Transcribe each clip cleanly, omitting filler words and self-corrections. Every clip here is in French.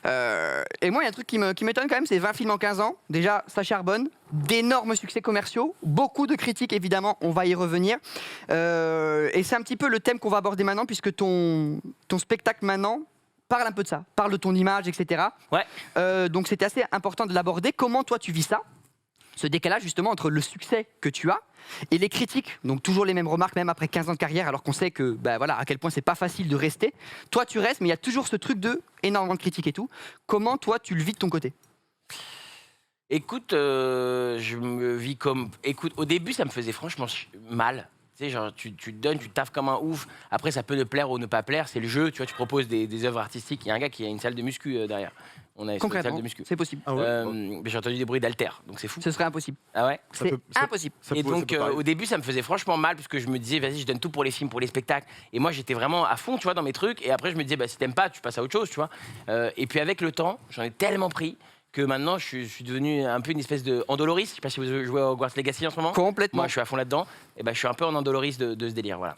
Et moi, il y a un truc qui m'étonne quand même, c'est 20 films en 15 ans. Déjà, ça charbonne. D'énormes succès commerciaux. Beaucoup de critiques, évidemment, on va y revenir. Et c'est un petit peu le thème qu'on va aborder maintenant, puisque ton spectacle maintenant parle un peu de ça. Parle de ton image, etc. Ouais. Donc c'était assez important de l'aborder. Comment toi, tu vis ça ? Ce décalage justement entre le succès que tu as et les critiques, donc toujours les mêmes remarques même après 15 ans de carrière, alors qu'on sait que voilà, à quel point c'est pas facile de rester. Toi tu restes, mais il y a toujours ce truc de énormément de critiques et tout. Comment toi tu le vis de ton côté ? Écoute, je me vis comme... Écoute, au début, ça me faisait franchement mal. Tu sais, genre, tu te donnes, tu taffes comme un ouf. Après, ça peut te plaire ou ne pas plaire. C'est le jeu, tu vois, tu proposes des œuvres artistiques. Il y a un gars qui a une salle de muscu derrière. On a une salle Concrètement, de muscu. c'est possible. Ah ouais. Mais j'ai entendu des bruits d'haltères, donc c'est fou. Ce serait impossible. Ah ouais. C'est impossible. Ça Et peut- donc, ça peut paraître. au début, ça me faisait franchement mal parce que je me disais, vas-y, je donne tout pour les films, pour les spectacles. Et moi, j'étais vraiment à fond, tu vois, dans mes trucs. Et après, je me disais, bah, si t'aimes pas, tu passes à autre chose, tu vois. Et puis, avec le temps, j'en ai tellement pris que maintenant, je suis devenu un peu une espèce de Andoloris. Je sais pas si vous jouez à Hogwarts Legacy en ce moment. Complètement. Moi, je suis à fond là-dedans. Et ben, je suis un peu en Andoloris de ce délire, voilà.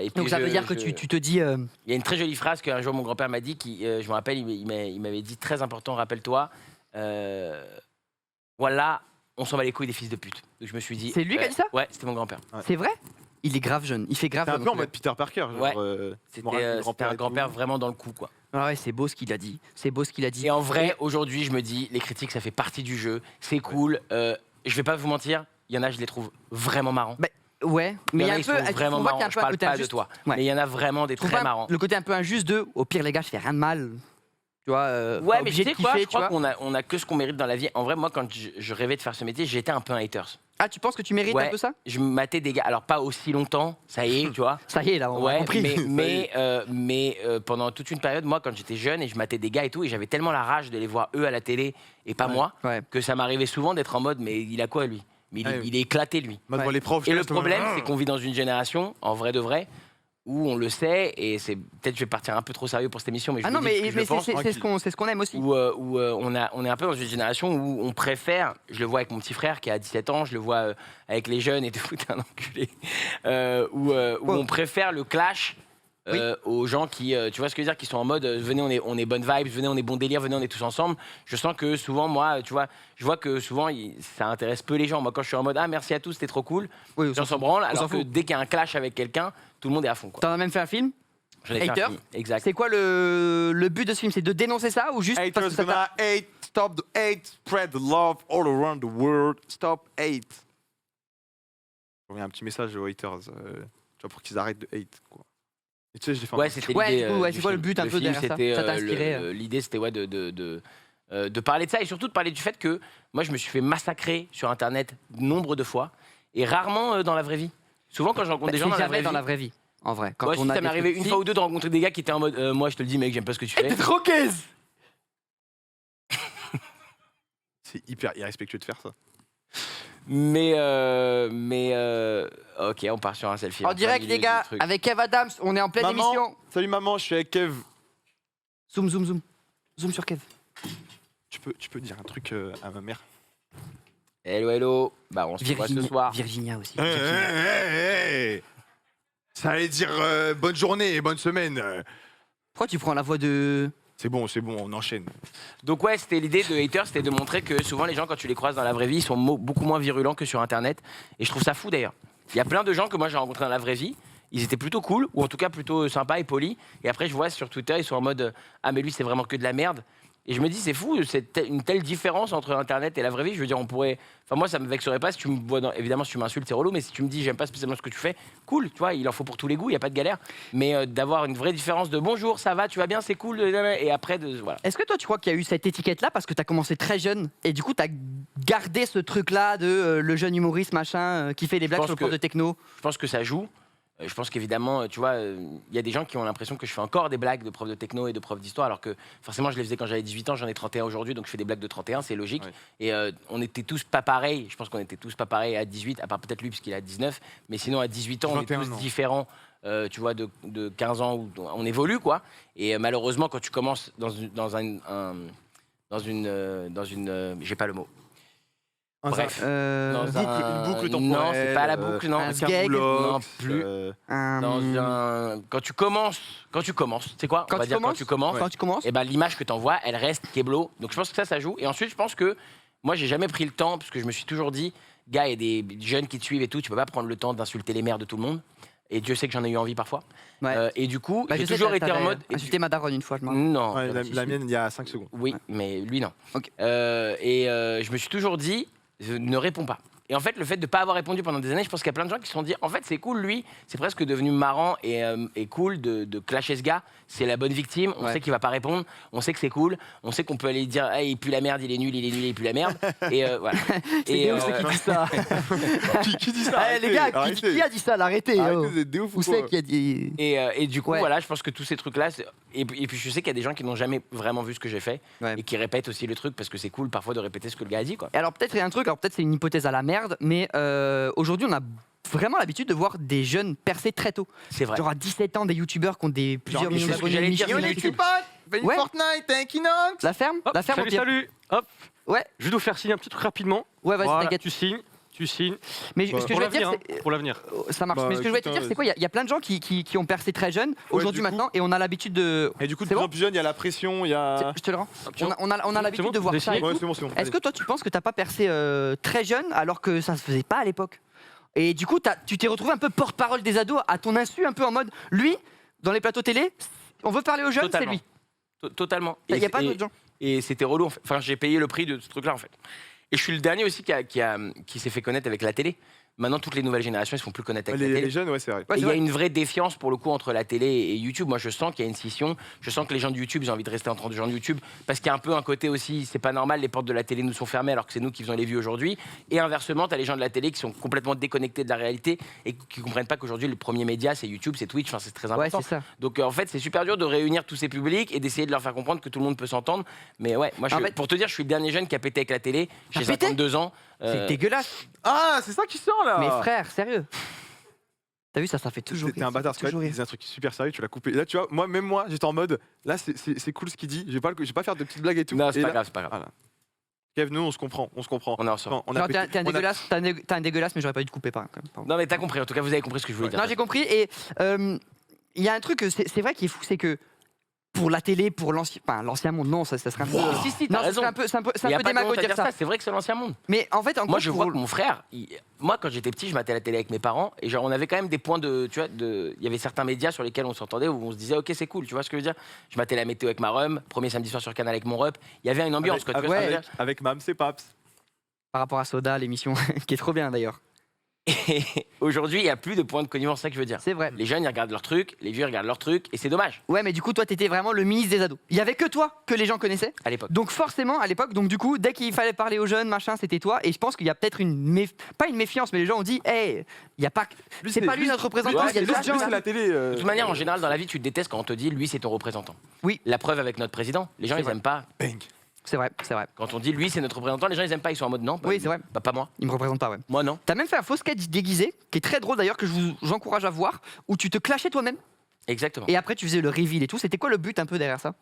Et puis Donc ça veut dire que tu te dis... Il y a une très jolie phrase qu'un jour mon grand-père m'a dit, je me rappelle, il m'avait dit très important, rappelle-toi, voilà, on s'en bat les couilles des fils de pute. Donc je me suis dit... C'est lui qui a dit ça ? Ouais, c'était mon grand-père. C'est vrai ? Il est grave jeune, il fait grave C'est un jeune. peu en mode Peter Parker. Genre, Ouais. Moral, C'était un et grand-père tout. vraiment dans le coup, quoi. Ah ouais, c'est beau ce qu'il a dit. C'est beau ce qu'il a dit. Et en vrai, aujourd'hui, je me dis, les critiques, ça fait partie du jeu, c'est cool. Je vais pas vous mentir, il y en a, je les trouve vraiment marrants. Bah, ouais, mais il y a un ils peu... sont vraiment on voit qu'il y a marrants. un Je peu un parle côté pas de injuste. toi, Ouais. mais il y en a vraiment des Je trouve très pas marrants. le côté un peu injuste de, au pire les gars, je fais rien de mal. Tu vois, Ouais, pas mais obligé tu sais de quoi, kiffer, je crois tu vois. qu'on a que ce qu'on mérite dans la vie. En vrai, moi, quand je rêvais de faire ce métier, j'étais un peu un haters. Ah, tu penses que tu mérites un peu ça ? Je me matais des gars, alors pas aussi longtemps, ça y est, tu vois. Ça y est, là, on a Ouais, compris. mais pendant toute une période, moi, quand j'étais jeune et je matais des gars et tout, et j'avais tellement la rage de les voir eux à la télé et pas moi, Ouais. que ça m'arrivait souvent d'être en mode, mais il a quoi lui ? Mais il est éclaté lui. Moi, devant les profs. Et je le reste, problème, c'est qu'on vit dans une génération, en vrai de vrai, où on le sait, et c'est peut-être je vais partir un peu trop sérieux pour cette émission, mais je Ah vous non, dis mais, ce que je pense. c'est ce qu'on aime aussi. Où on est un peu dans une génération où on préfère, je le vois avec mon petit frère qui a 17 ans, je le vois avec les jeunes et tout, t'es un enculé, où on préfère le clash aux gens qui, tu vois ce que je veux dire, qui sont en mode venez, on est bonne vibes, venez, on est bon délire, venez, on est tous ensemble. Je sens que souvent, moi, tu vois, je vois que souvent ça intéresse peu les gens. Moi, quand je suis en mode ah merci à tous, c'était trop cool, Oui, on s'en branle, s'en alors que fout. dès qu'il y a un clash avec quelqu'un, tout le monde est à fond, quoi. T'en as même fait un film. J'en ai fait un Hater. film, exact. C'est quoi le but de ce film ? C'est de dénoncer ça ou juste parce que Haters ça t'a- gonna hate. Stop the hate. Spread the love all around the world. Stop hate. Il y a un petit message aux haters, tu vois, pour qu'ils arrêtent de hate, quoi. Et tu sais, je l'ai fait en Ouais, mode- c'était Ouais, l'idée. du coup, ouais, du c'est quoi le film. but un peu film, derrière ça ? c'était, Ça t'a inspiré l'idée, c'était ouais, de parler de ça et surtout de parler du fait que moi, je me suis fait massacrer sur Internet nombre de fois et rarement dans la vraie vie. Souvent, quand je rencontre des gens C'est dans la jamais vraie dans vie, la vraie vie, en vrai. Quand ouais, on si a ça des m'est arrivé trucs- une fois ou deux de rencontrer des gars qui étaient en mode moi, je te le dis, mec, j'aime pas ce que tu fais. T'es trop caise. C'est hyper irrespectueux de faire ça. Mais ok, on part sur un selfie. En direct, les gars, avec Kev Adams, on est en pleine Maman, émission. salut maman, je suis avec Kev. Zoom, zoom, zoom. Zoom sur Kev. Tu peux dire un truc à ma mère? Hello, hello. Bah, on se voit ce soir. Virginia aussi. Ça allait dire bonne journée et bonne semaine. Pourquoi tu prends la voix de... C'est bon, on enchaîne. Donc ouais, c'était l'idée de Hater, c'était de montrer que souvent les gens quand tu les croises dans la vraie vie, ils sont beaucoup moins virulents que sur Internet. Et je trouve ça fou d'ailleurs. Il y a plein de gens que moi j'ai rencontrés dans la vraie vie, ils étaient plutôt cool, ou en tout cas plutôt sympas et polis. Et après je vois sur Twitter, ils sont en mode ah mais lui c'est vraiment que de la merde. Et je me dis c'est fou, c'est une telle différence entre Internet et la vraie vie. Je veux dire on pourrait, enfin moi ça me vexerait pas si tu me vois évidemment si tu m'insultes c'est relou, mais si tu me dis j'aime pas spécialement ce que tu fais, cool, tu vois, il en faut pour tous les goûts, il y a pas de galère. Mais d'avoir une vraie différence de bonjour, ça va, tu vas bien, c'est cool, et après voilà. Est-ce que toi tu crois qu'il y a eu cette étiquette-là parce que t'as commencé très jeune et du coup t'as gardé ce truc-là de le jeune humoriste machin qui fait des blagues pense sur le prof que- de techno? Je pense que ça joue. Je pense qu'évidemment, tu vois, il y a des gens qui ont l'impression que je fais encore des blagues de prof de techno et de prof d'histoire, alors que forcément, je les faisais quand j'avais 18 ans, j'en ai 31 aujourd'hui, donc je fais des blagues de 31, c'est logique. Ouais. Et on était tous pas pareils, je pense qu'on était tous pas pareils à 18, à part peut-être lui, puisqu'il a 19, mais sinon à 18 ans, on est 21 tous ans. différents, tu vois, de 15 ans où on évolue, quoi. Et malheureusement, quand tu commences dans une j'ai pas le mot. Bref. Euh, Dans un- une boucle Non, temporelle, c'est pas la boucle, non. un Un gag. Non, camoulox, plus. Dans quand tu commences, c'est quoi Quand On va tu dire commences quand tu commences. Quand tu commences, Et ben l'image que t'envoies, elle reste Keblo. Donc je pense que ça joue. Et ensuite, je pense que moi, j'ai jamais pris le temps parce que je me suis toujours dit, gars, il y a des jeunes qui te suivent et tout, tu peux pas prendre le temps d'insulter les mères de tout le monde. Et Dieu sait que j'en ai eu envie parfois. ouais. Et du coup, Bah, j'ai je sais, toujours été en mode. insulté ma daronne une fois, je m'en Non. Ouais, si, la si. mienne, il y a 5 secondes. Oui, mais lui non. Ok. Je me suis toujours dit, je ne réponds pas. Et en fait, le fait de ne pas avoir répondu pendant des années, je pense qu'il y a plein de gens qui se sont dit, en fait, c'est cool, lui, c'est presque devenu marrant et cool de clasher ce gars. C'est la bonne victime, on Ouais. sait qu'il va pas répondre, on sait que c'est cool, on sait qu'on peut aller dire, hey, il pue la merde, il est nul, il pue la merde. Et voilà. C'est Et, Déo, c'est qui dit ça Qui dit ça Eh, les gars, qui a dit ça L'arrêtez. Arrêtez, vous êtes des ouf ou Où c'est quoi qui a dit et du coup, Ouais. voilà, je pense que tous ces trucs-là, et puis je sais qu'il y a des gens qui n'ont jamais vraiment vu ce que j'ai fait Ouais. et qui répètent aussi le truc parce que c'est cool parfois de répéter ce que le gars a dit, quoi. Et alors peut-être il y a un truc, alors peut-être c'est une hypothèse à la merde, mais aujourd'hui on a vraiment l'habitude de voir des jeunes percer très tôt. C'est vrai. Genre à 17 ans, des youtubeurs qui ont des plusieurs mais millions c'est ce que d'abonnés. j'allais une dire, million c'est de YouTube. Fais une Ouais. Fortnite, t'es un Kinox. La ferme Hop, La ferme au salut, pire. salut. Hop, Ouais, je vais nous faire signer un petit truc rapidement. ouais, vas-y, Voilà, t'inquiète. tu signes. Mais Bah, ce que je Pour vais te dire, l'avenir, c'est. pour l'avenir. Ça marche. Bah, Mais ce que je voulais te écoute, dire, c'est quoi Il y a plein de gens qui ont percé très jeunes aujourd'hui du coup- maintenant, et on a l'habitude de. Et du coup, de C'est plus bon en plus jeune, il y a la pression, il y a. Je te le rends. tiens. On a l'habitude bon de voir ça. Dessiné et Ouais, tout. c'est bon, c'est bon. Est-ce que toi, tu penses que t'as pas percé très jeune alors que ça se faisait pas à l'époque? Et du coup, tu t'es retrouvé un peu porte-parole des ados à ton insu, un peu en mode, lui, dans les plateaux télé, on veut parler aux jeunes, c'est Totalement. lui. Totalement. Il n'y a Et- pas et- d'autres gens. Et c'était relou. En fait. Enfin, j'ai payé le prix de ce truc-là, en fait. Et je suis le dernier aussi qui s'est fait connaître avec la télé. Maintenant, toutes les nouvelles générations, ils se font plus connaître avec la télé. Les jeunes, ouais, c'est vrai. Ouais, Et c'est il y a vrai. une vraie défiance pour le coup entre la télé et YouTube. Moi, je sens qu'il y a une scission. Je sens que les gens de YouTube, ils ont envie de rester entre les gens de YouTube parce qu'il y a un peu un côté aussi, c'est pas normal, les portes de la télé nous sont fermées alors que c'est nous qui faisons les vues aujourd'hui. Et inversement, tu as les gens de la télé qui sont complètement déconnectés de la réalité et qui comprennent pas qu'aujourd'hui, le premier média, c'est YouTube, c'est Twitch, enfin, c'est très Ouais, important. c'est ça. Donc en fait, c'est super dur de réunir tous ces publics et d'essayer de leur faire comprendre que tout le monde peut s'entendre. Mais ouais, moi, En fait- pour te dire, je suis le dernier jeune qui a pété avec la télé. J'ai T'as pété 52 ans. C'est dégueulasse. Ah, c'est ça qui sort là. Mais frère, sérieux. T'as vu ça, ça fait toujours. T'es un rire, bâtard, ça c'est fait toujours il rire. disait un truc super sérieux, tu l'as coupé. Et là, tu vois, même moi, j'étais en mode, là, c'est cool ce qu'il dit, je vais pas faire de petites blagues et tout. Non, c'est Et pas là- grave, c'est pas grave. Voilà. Kev, nous, on se comprend. On est ensemble. On a Non, pété- t'es un on a- dégueulasse, t'es un dégueulasse, mais j'aurais pas dû te couper par. Pardon. Non, mais t'as compris. En tout cas, vous avez compris ce que je voulais dire. Non, j'ai compris. Et il y a un truc, c'est vrai qui est fou, c'est que pour la télé, pour l'ancien monde, non, ça serait un peu. Si, si, t'as Non, ça raison. serait un peu, c'est un peu, c'est Il y un a peu pas de démago honte de à dire dire ça. ça. C'est vrai que c'est l'ancien monde. Mais en fait, en Moi, gros, je vois que mon frère, moi, quand j'étais petit, je matais la télé avec mes parents et genre, on avait quand même des points de, tu vois, il y avait certains médias sur lesquels on s'entendait où on se disait, ok, c'est cool, tu vois ce que je veux dire. Je matais la météo avec ma rhum, premier samedi soir sur Canal avec mon rep. Il y avait une ambiance, quoi. Tu vois ce que je veux dire. avec Mams et Paps. par rapport à Soda, l'émission, qui est trop bien d'ailleurs. Et aujourd'hui, il n'y a plus de points de connivence, c'est ça que je veux dire. C'est vrai. Les jeunes, ils regardent leurs trucs, les vieux, ils regardent leurs trucs, et c'est dommage, Ouais, mais du coup, toi, t'étais vraiment le ministre des ados. Il y avait que toi que les gens connaissaient. à l'époque. Donc forcément, à l'époque, donc du coup, dès qu'il fallait parler aux jeunes, machin, c'était toi. Et je pense qu'il y a peut-être pas une méfiance, mais les gens ont dit, hey, il y a pas, c'est pas lui notre représentant. Il y a d'autres gens. c'est la télé. De toute manière, en général, dans la vie, tu te détestes quand on te dit, lui, c'est ton représentant. Oui. La preuve avec notre président, les gens, C'est ils vrai. aiment pas. Bang. C'est vrai, c'est vrai. Quand on dit, lui, c'est notre représentant, les gens, ils aiment pas, ils sont en mode non. Oui, c'est vrai. Bah, pas moi. Il me représente pas, ouais. Moi, non. T'as même fait un faux sketch déguisé, qui est très drôle d'ailleurs, que j'encourage à voir, où tu te clashais toi-même. Exactement. Et après, tu faisais le reveal et tout. C'était quoi le but un peu derrière ça?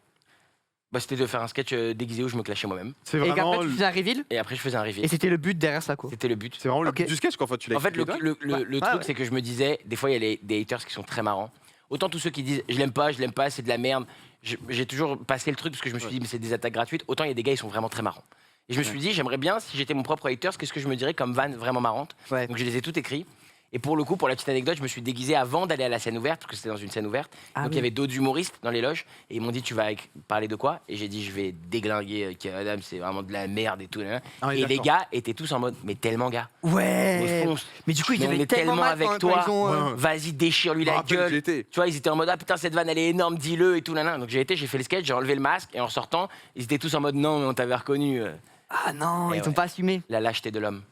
Bah, c'était de faire un sketch déguisé où je me clashais moi-même. C'est Et vraiment, qu'après, tu faisais un reveal. Et après, je faisais un reveal. Et c'était le but derrière ça, quoi. C'était le but. c'est vraiment le Ok. but du sketch, quoi. En fait, tu l'as En fait, le expliqué, toi. Ouais. truc, Ouais. c'est que je me disais, des fois, il y a des haters qui sont très marrants. Autant tous ceux qui disent, je l'aime pas, c'est de la merde. J'ai toujours passé le truc parce que je me suis dit, mais c'est des attaques gratuites. Autant il y a des gars, ils sont vraiment très marrants. Et je me suis dit, j'aimerais bien, si j'étais mon propre haters, qu'est-ce que je me dirais comme vanne vraiment marrante. Ouais. Donc je les ai toutes écrits. Et pour le coup, pour la petite anecdote, je me suis déguisé avant d'aller à la scène ouverte, parce que c'était dans une scène ouverte. Ah Donc il oui. y avait d'autres humoristes dans les loges. Et ils m'ont dit, tu vas parler de quoi? Et j'ai dit, je vais déglinguer Kev Adams, c'est vraiment de la merde et tout. Là. Ah oui, Et les d'accord. gars étaient tous en mode, mais tellement gars. Ouais. Mais fonce. Mais du coup, ils Mais on avaient est tellement tellement mal avec quand toi. ils ont, Ouais. Vas-y, déchire-lui Je me la rappelle où gueule. j'étais. Tu vois, ils étaient en mode, ah putain, cette vanne, elle est énorme, dis-le et tout. Là, là. Donc j'ai fait le sketch, j'ai enlevé le masque. Et en sortant, ils étaient tous en mode, non, mais on t'avait reconnu. Ah non, Eh ils ouais. ont pas assumé. La lâcheté de l'homme.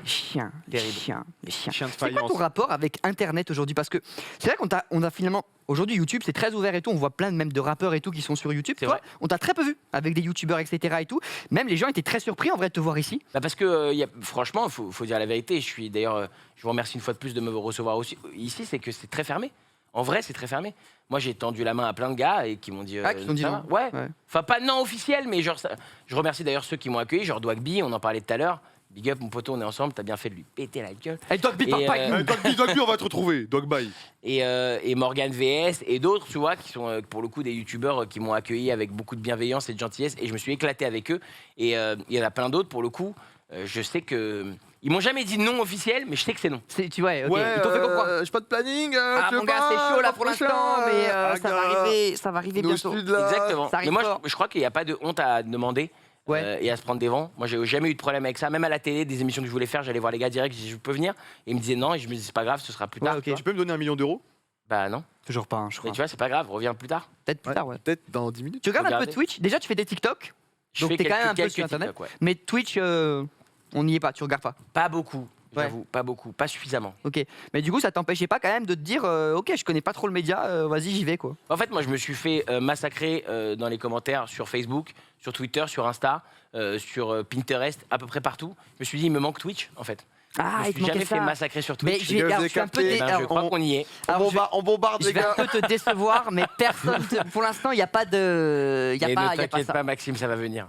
Chien, les Terrible. chiens, les chiens. Chien de C'est quoi faïence. ton rapport avec Internet aujourd'hui? Parce que c'est vrai on a finalement aujourd'hui YouTube c'est très ouvert et tout. On voit plein même de rappeurs et tout qui sont sur YouTube. C'est Toi, vrai. on t'a très peu vu avec des YouTubeurs etc. et tout. Même les gens étaient très surpris en vrai de te voir ici. Bah parce que franchement, il faut dire la vérité. Je suis d'ailleurs, je vous remercie une fois de plus de me recevoir aussi ici. C'est que c'est très fermé. En vrai, c'est très fermé. Moi, j'ai tendu la main à plein de gars et qui m'ont dit. Ah, qui t'ont dit ça non. va Ouais. Ouais. Enfin, pas non officiel, mais genre. Je remercie d'ailleurs ceux qui m'ont accueilli, genre Dwagby, on en parlait tout à l'heure. Big up, mon poteau, on est ensemble, t'as bien fait de lui péter la gueule. Et Dogby, Et, parle pas avec nous. Dogby, on va te retrouver. Dogby. Et Morgan VS et d'autres, tu vois, qui sont pour le coup des youtubeurs qui m'ont accueilli avec beaucoup de bienveillance et de gentillesse. Et je me suis éclaté avec eux. Et il y en a plein d'autres, pour le coup. Je sais que. Ils m'ont jamais dit non officiel, mais je sais que c'est non. Tu vois, ok. Ils t'ont fait comprendre. J'ai pas de planning. Ah tu mon veux gars, pas, c'est chaud là l'an pour prochain, l'instant, mais ça va arriver nous, bientôt. je suis là. Exactement. ça arrive Mais moi, fort. je crois qu'il n'y a pas de honte à demander Ouais. et à se prendre des vents. Moi, j'ai jamais eu de problème avec ça. Même à la télé, des émissions que je voulais faire, j'allais voir les gars direct, je dis je peux venir. Et ils me disaient non, et je me disais c'est pas grave, ce sera plus Ouais, tard. ok. tu vois. Tu peux me donner 1 million d'euros? Bah non. Toujours pas, hein, je Mais crois. tu vois, c'est pas grave, reviens plus tard. Peut-être plus tard, ouais. Peut-être dans 10 minutes. Tu regardes un peu Regardez. Twitch. Déjà, tu fais des TikTok. Je Donc fais t'es quand même un peu quelques sur Internet. TikTok, ouais. Mais Twitch, on n'y est pas, tu regardes pas. Pas beaucoup, Ouais. j'avoue, pas beaucoup, pas suffisamment. Ok. Mais du coup, ça t'empêchait pas quand même de te dire, ok, je connais pas trop le média, vas-y, j'y vais quoi. En fait, moi, je me suis fait massacrer dans les commentaires sur Facebook, sur Twitter, sur Insta, sur Pinterest, à peu près partout. Je me suis dit, il me manque Twitch, en fait. Ah, je me suis jamais fait massacrer sur Mais Twitch. je vais, Les gars, alors, vous je suis un peu avez dé- capté. Je alors, crois qu'on y est. alors, On bombarde, je les vais un gars. peu te décevoir, mais personne, pour l'instant, il n'y a pas de, il y a Et pas, ne il y a pas t'inquiète ça. pas, Maxime, ça va venir.